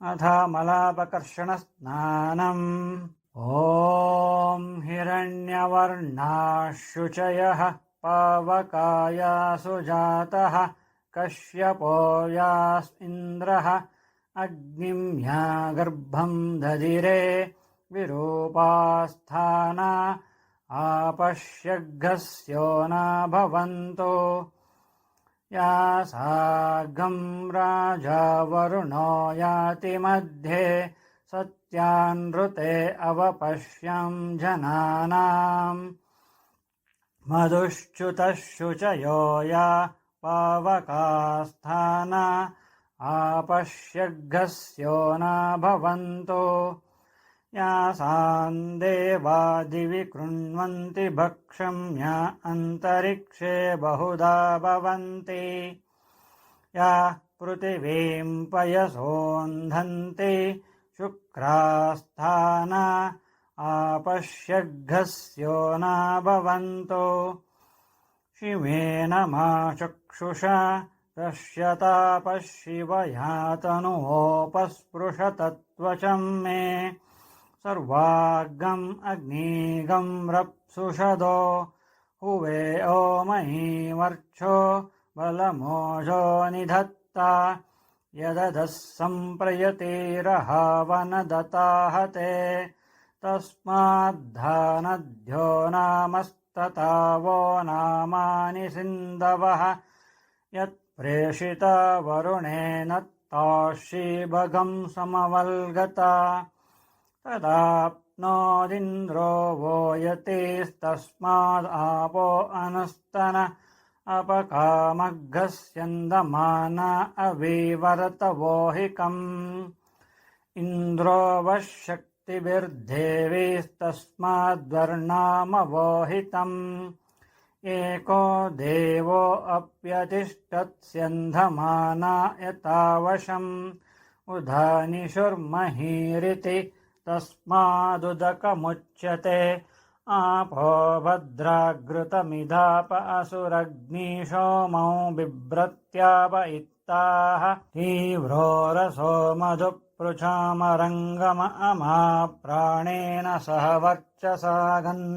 अथ मलापकर्षणस्नानम्। ॐ हिरण्यवर्णाः शुचयः पावकाया सुजातः कश्यपो यास्इन्द्रः अग्निं या गर्भम् ददिरे विरूपास्थाना आपश्यग्घस्यो न भवन्तो या सार्गम् राजा वरुणो याति मध्ये सत्यानृते अवपश्यम् जनानाम् मधुश्च्युतः शुचयो या पावकास्थाना आपश्यग्घस्यो न भवन्तो यासाम् देवा दिवि कृण्वन्ति भक्षम् या अन्तरिक्षे बहुधा भवन्ति या पृथिवीम् पयसोन्धन्ति शुक्रास्थाना आपश्यग्घस्यो न भवन्तो शिवेन मा चक्षुषा दश्यतापशिवया तनुवोपस्पृशतत्वचम् मे सर्वाग्गम् अग्निगम् रप्सुषदो हुवे ओमहीवर्क्षो बलमोजो निधत्ता यदधः सम्प्रयतिरहावनदताहते तस्माद्धानद्यो नामस्तता वो नामानि सिन्धवः यत्प्रेषिता वरुणेन ताशीभगम् समवल्गता तदाप्नोदिन्द्रो वो यतेस्तस्मादापो अनस्तन अपकामघस्यन्दमान अवीवरतवोहिकम् इन्द्रो वः शक्तिभिर्देवीस्तस्माद्वर्णामवोहितम् एको देवो अप्यतिष्ठत्स्यन्धमाना यतावशम् उधानिषुर्महीरिति तस्मादुदकमुच्यते आपो भद्राघृतमिधाप असुरग्निशोमौ बिभ्रत्याप इत्ताः तीव्रो मधुपृच्छामरङ्गम अमा प्राणेन सह वर्चसागन्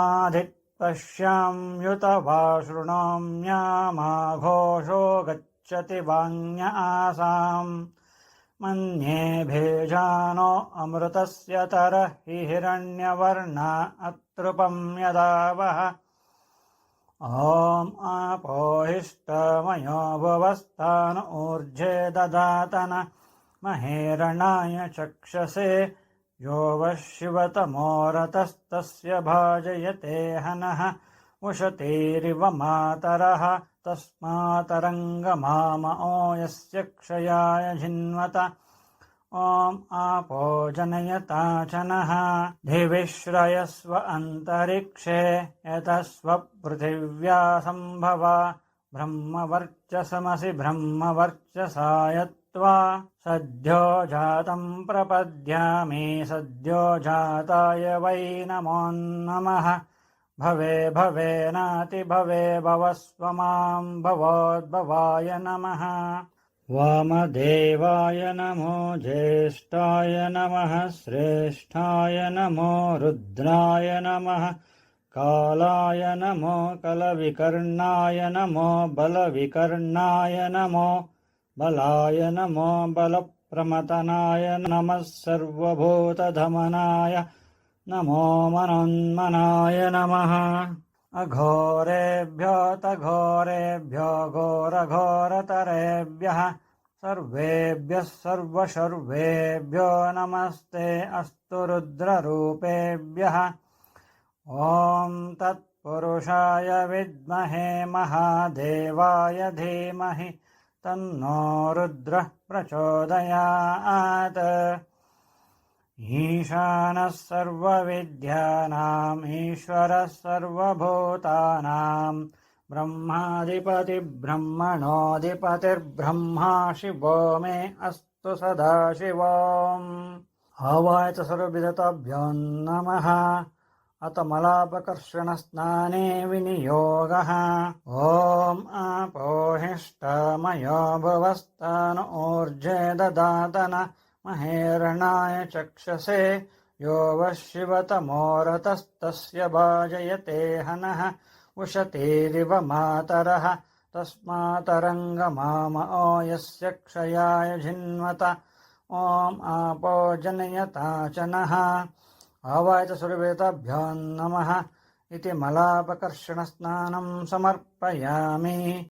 आधित्पश्याम् युतवाशृणोम्यामाघोषो गच्छति वाङ्य आसाम् मन्ये भेजानो अमृतस्य तरहि हिरण्यवर्णा अतृपम् यदावः ॐ आपोहिष्टमयो भुवस्तान ऊर्जे ददातन महेरणाय चक्षसे यो वः शिवतमो रतस्तस्य भाजयते हनः उशतीरिव मातरः तस्मातरङ्गमामओ यस्य क्षयाय झिन्वत ॐ आपो जनयताचनः धिविश्रयस्व अन्तरिक्षे यतस्व पृथिव्या सम्भव ब्रह्मवर्चसमसि ब्रह्मवर्चसायत्वा सद्यो जातम् प्रपद्यामि सद्यो जाताय वै नमो नमः भवे भवेनाति भवे भवस्व माम् भवोद्भवाय नमः वामदेवाय नमो ज्येष्ठाय नमः श्रेष्ठाय नमो रुद्राय नमः कालाय नमो कलविकर्णाय नमो बलविकर्णाय नमो बलाय नमो बलप्रमतनाय नमः सर्वभूतधमनाय नमो मनोन्मनाय नमः अघोरेभ्योऽथ घोरेभ्यो घोरघोरतरेभ्यः सर्वेभ्यः सर्वशर्वेभ्यो नमस्ते अस्तु रुद्ररूपेभ्यः ॐ तत्पुरुषाय विद्महे महादेवाय धीमहि तन्नो रुद्रः प्रचोदयात् ईशानः सर्वविद्यानाम् ईश्वरः सर्वभूतानाम् ब्रह्माधिपतिर्ब्रह्मणोऽधिपतिर्ब्रह्मा शिवो मे अस्तु सदाशिवम् हवाय च सर्वविदताभ्यो नमः अथ मलापकर्षणस्नाने विनियोगः। ॐ आपोहिष्टामयो भुवस्तान ऊर्जे ददातन महेरणाय चक्षसे यो वः शिवतमोरतस्तस्य भाजयते हनः उशतीरिव मातरः तस्मातरङ्गमामओ यस्य क्षयाय झिन्वत ॐ आपो जनयताचनः आवाच सुरवेताभ्यो नमः इति मलापकर्षणस्नानं समर्पयामि।